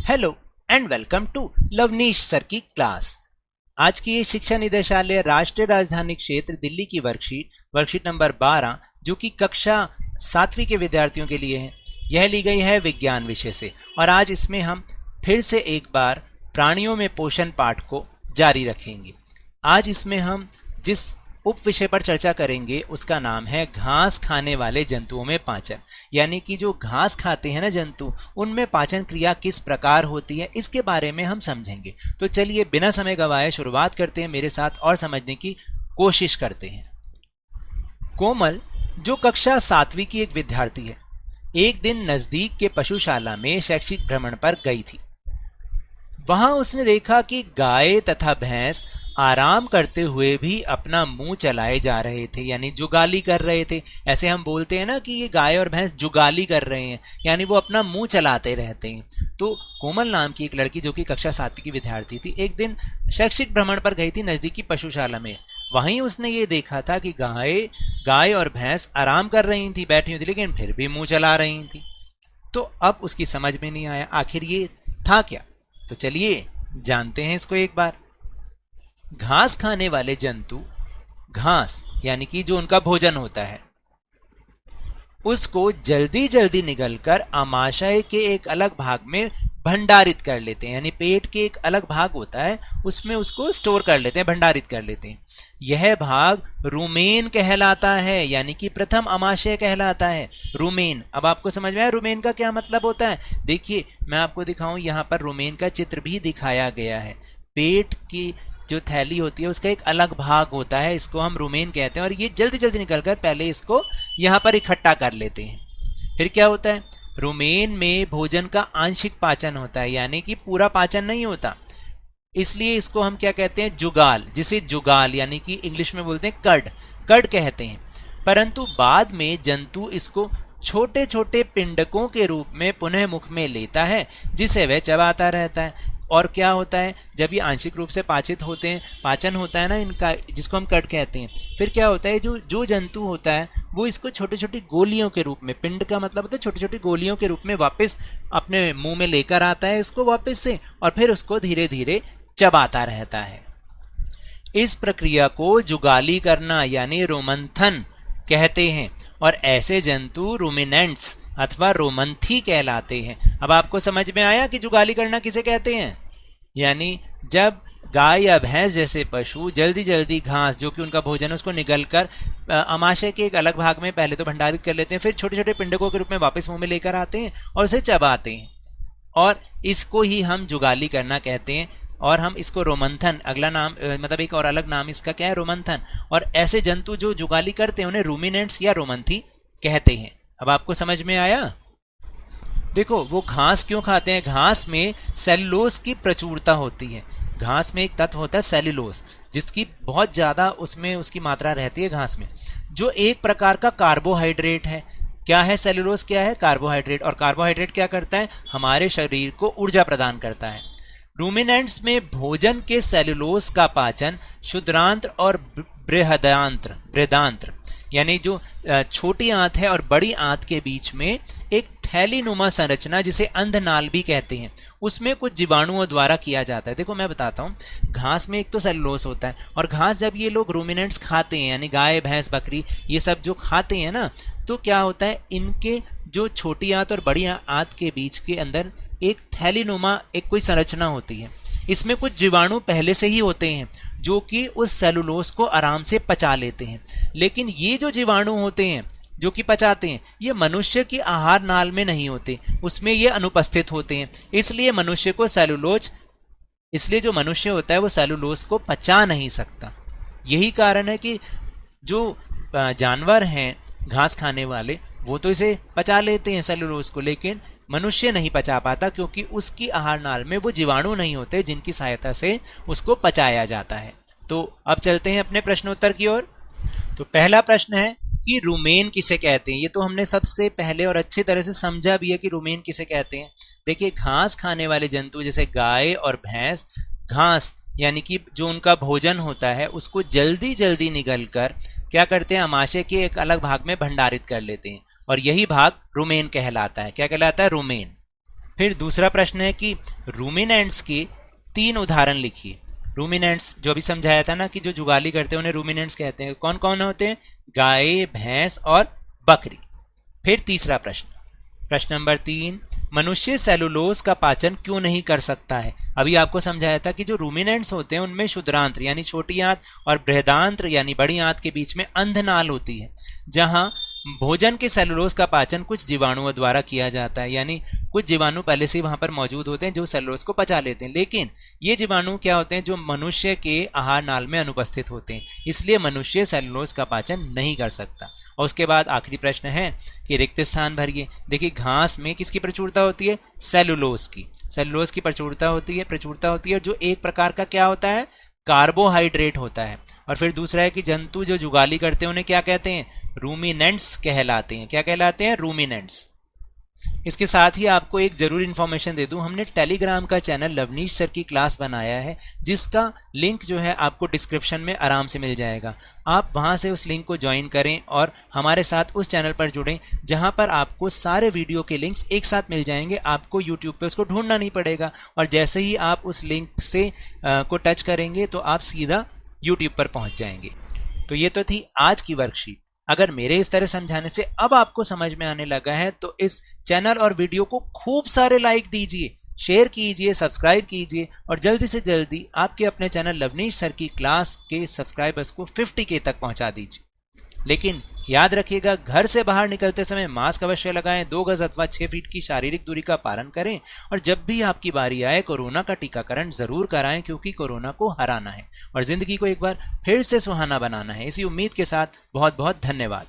Hello and welcome to Lavneesh sir की class. आज की ये शिक्षा निदेशालय राष्ट्रीय राजधानी क्षेत्र दिल्ली की वर्कशीट नंबर 12 जो कि कक्षा 7वीं के विद्यार्थियों के लिए है, यह ली गई है विज्ञान विषय से। और आज इसमें हम फिर से एक बार प्राणियों में पोषण पाठ को जारी रखेंगे। आज इसमें हम जिस उप विषय पर चर्चा करेंगे उसका नाम है घास खाने वाले जंतुओं में पाचन, यानी कि जो घास खाते हैं ना जंतु, उनमें पाचन क्रिया किस प्रकार होती है इसके बारे में हम समझेंगे। तो चलिए बिना समय गवाए शुरुआत करते हैं, मेरे साथ और समझने की कोशिश करते हैं। कोमल जो कक्षा 7वीं की एक विद्यार्थी है, एक दिन नजदीक के पशुशाला में शैक्षिक भ्रमण पर गई थी। वहां उसने देखा कि गाय तथा भैंस आराम करते हुए भी अपना मुंह चलाए जा रहे थे, यानी जुगाली कर रहे थे। ऐसे हम बोलते हैं ना कि ये गाय और भैंस जुगाली कर रहे हैं, यानी वो अपना मुंह चलाते रहते हैं। तो कोमल नाम की एक लड़की जो कि कक्षा 7वीं की विद्यार्थी थी, एक दिन शैक्षिक भ्रमण पर गई थी नजदीकी पशुशाला में। वहीं उसने ये देखा था कि गाय और भैंस आराम कर रही थी, बैठी हुई थी, लेकिन फिर भी मुंह चला रही थी। तो अब उसकी समझ में नहीं आया आखिर ये था क्या। तो चलिए जानते हैं इसको एक बार। घास खाने वाले जंतु घास यानी कि जो उनका भोजन होता है उसको जल्दी जल्दी निगलकर आमाशय के एक अलग भाग में भंडारित कर लेते हैं, यानी पेट के एक अलग भाग होता है उसमें उसको स्टोर कर लेते हैं, भंडारित कर लेते हैं। यह भाग रुमेन कहलाता है, यानी कि प्रथम आमाशय कहलाता है। रुमेन, अब आपको समझ में आया रुमेन का क्या मतलब होता है। देखिए मैं आपको दिखाऊं, यहाँ पर रुमेन का चित्र भी दिखाया गया है। पेट की जो थैली होती है उसका एक अलग भाग होता है, इसको हम रुमेन कहते हैं। और ये जल्दी जल्दी निकलकर पहले इसको यहाँ पर इकट्ठा कर लेते हैं। फिर क्या होता है, रुमेन में भोजन का आंशिक पाचन होता है, यानी कि पूरा पाचन नहीं होता, इसलिए इसको हम क्या कहते हैं, जुगाल, जिसे जुगाल यानी कि इंग्लिश में बोलते हैं कर्ड कहते हैं। परंतु बाद में जंतु इसको छोटे छोटे पिंडकों के रूप में पुनः मुख में लेता है, जिसे वह चबाता रहता है। और क्या होता है, जब ये आंशिक रूप से पाचित होते हैं, पाचन होता है ना इनका, जिसको हम कट कहते हैं, फिर क्या होता है, जो जंतु होता है वो इसको छोटी छोटी गोलियों के रूप में, पिंड का मतलब होता है छोटी छोटी गोलियों के रूप में वापस अपने मुंह में लेकर आता है इसको वापस से, और फिर उसको धीरे धीरे चबाता रहता है। इस प्रक्रिया को जुगाली करना यानी रोमंथन कहते हैं, और ऐसे जंतु रूमिनेंट्स अथवा रोमंथी कहलाते हैं। अब आपको समझ में आया कि जुगाली करना किसे कहते हैं, यानी जब गाय या भैंस जैसे पशु जल्दी जल्दी घास जो कि उनका भोजन है उसको निगलकर आमाशय के एक अलग भाग में पहले तो भंडारित कर लेते हैं, फिर छोटे छोटे पिंडकों के रूप में वापस मुंह में लेकर आते हैं और उसे चबाते हैं, और इसको ही हम जुगाली करना कहते हैं। और हम इसको रोमंथन, अगला नाम मतलब एक और अलग नाम इसका क्या है, रोमंथन। और ऐसे जंतु जो जुगाली करते हैं उन्हें रूमिनेंट्स या रोमंथी कहते हैं। अब आपको समझ में आया। देखो वो घास क्यों खाते हैं, घास में सेलुलोज की प्रचुरता होती है। घास में एक तत्व होता है सेलुलोज, जिसकी बहुत ज्यादा उसमें उसकी मात्रा रहती है घास में, जो एक प्रकार का कार्बोहाइड्रेट है। क्या है सेलुलोज, क्या है कार्बोहाइड्रेट। और कार्बोहाइड्रेट क्या करता है, हमारे शरीर को ऊर्जा प्रदान करता है। रूमिनेंट्स में भोजन के सेलुलोज का पाचन क्षुद्रांत्र और बृहदांत्र यानी जो छोटी आंत है और बड़ी आंत के बीच में एक थैलीनुमा संरचना जिसे अंधनाल भी कहते हैं, उसमें कुछ जीवाणुओं द्वारा किया जाता है। देखो मैं बताता हूँ, घास में एक तो सेलुलोज होता है, और घास जब ये लोग रूमिनेंट्स खाते हैं यानी गाय भैंस बकरी ये सब जो खाते हैं ना, तो क्या होता है, इनके जो छोटी आंत और बड़ी आंत के बीच के अंदर एक थैलीनुमा एक कोई संरचना होती है। इसमें कुछ जीवाणु पहले से ही होते हैं जो कि उस सेलुलोज को आराम से पचा लेते हैं। लेकिन ये जो जीवाणु होते हैं जो कि पचाते हैं, ये मनुष्य की आहार नाल में नहीं होते, उसमें ये अनुपस्थित होते हैं। इसलिए जो मनुष्य होता है वो सेलुलोज को पचा नहीं सकता। यही कारण है कि जो जानवर हैं घास खाने वाले वो तो इसे पचा लेते हैं सेलुलोज को, लेकिन मनुष्य नहीं पचा पाता, क्योंकि उसकी आहार नाल में वो जीवाणु नहीं होते जिनकी सहायता से उसको पचाया जाता है। तो अब चलते हैं अपने प्रश्नोत्तर की ओर। तो पहला प्रश्न है कि रुमेन किसे कहते हैं। ये तो हमने सबसे पहले और अच्छी तरह से समझा भी है कि रुमेन किसे कहते हैं। देखिए घास खाने वाले जंतु जैसे गाय और भैंस घास यानी कि जो उनका भोजन होता है उसको जल्दी जल्दी निगलकर क्या करते हैं, आमाशय के एक अलग भाग में भंडारित कर लेते हैं, और यही भाग रुमेन कहलाता है। क्या कहलाता है, रुमेन। फिर दूसरा प्रश्न है कि रूमिनेंट्स के 3 उदाहरण लिखिए। रूमिनेंट्स जो अभी समझाया था ना कि जो जुगाली करते हैं उन्हें रूमिनेंट्स कहते हैं। कौन कौन होते हैं? गाय, भैंस और बकरी। फिर तीसरा प्रश्न, प्रश्न नंबर 3, मनुष्य सेलुलोज का पाचन क्यों नहीं कर सकता है? अभी आपको समझाया था कि जो रूमिनेंट्स होते हैं उनमें क्षुद्रांत्र यानी छोटी आंत और बृहदांत्र यानी बड़ी आंत के बीच में अंधनाल होती है, जहां भोजन के सेलुलोज का पाचन कुछ जीवाणुओं द्वारा किया जाता है। यानी कुछ जीवाणु पहले से वहां पर मौजूद होते हैं जो सेलुलोज को पचा लेते हैं, लेकिन ये जीवाणु क्या होते हैं? जो मनुष्य के आहार नाल में अनुपस्थित होते हैं, इसलिए मनुष्य सेलुलोज का पाचन नहीं कर सकता। और उसके बाद आखिरी प्रश्न है कि रिक्त स्थान भरिए। देखिए, घास में किसकी प्रचुरता होती है? सेलुलोज की। सेलुलोज की प्रचुरता होती है जो एक प्रकार का क्या होता है? कार्बोहाइड्रेट होता है। और फिर दूसरा है कि जंतु जो जुगाली करते हैं उन्हें क्या कहते हैं? रूमिनेंट्स कहलाते हैं। क्या कहलाते हैं? रूमिनेंट्स। इसके साथ ही आपको एक जरूर इंफॉर्मेशन दे दूं, हमने टेलीग्राम का चैनल लवनीश सर की क्लास बनाया है, जिसका लिंक जो है आपको डिस्क्रिप्शन में आराम से मिल जाएगा। आप वहां से उस लिंक को ज्वाइन करें और हमारे साथ उस चैनल पर जुड़ें, जहां पर आपको सारे वीडियो के लिंक्स एक साथ मिल जाएंगे। आपको यूट्यूब पे उसको ढूंढना नहीं पड़ेगा, और जैसे ही आप उस लिंक से को टच करेंगे तो आप सीधा यूट्यूब पर पहुंच जाएंगे। तो ये तो थी आज की वर्कशीट। अगर मेरे इस तरह समझाने से अब आपको समझ में आने लगा है तो इस चैनल और वीडियो को खूब सारे लाइक दीजिए, शेयर कीजिए, सब्सक्राइब कीजिए, और जल्दी से जल्दी आपके अपने चैनल लवनीश सर की क्लास के सब्सक्राइबर्स को 50K तक पहुंचा दीजिए। लेकिन याद रखिएगा, घर से बाहर निकलते समय मास्क अवश्य लगाएं, 2 गज अथवा 6 फीट की शारीरिक दूरी का पालन करें, और जब भी आपकी बारी आए कोरोना का टीकाकरण जरूर कराएं, क्योंकि कोरोना को हराना है और जिंदगी को एक बार फिर से सुहाना बनाना है। इसी उम्मीद के साथ बहुत बहुत धन्यवाद।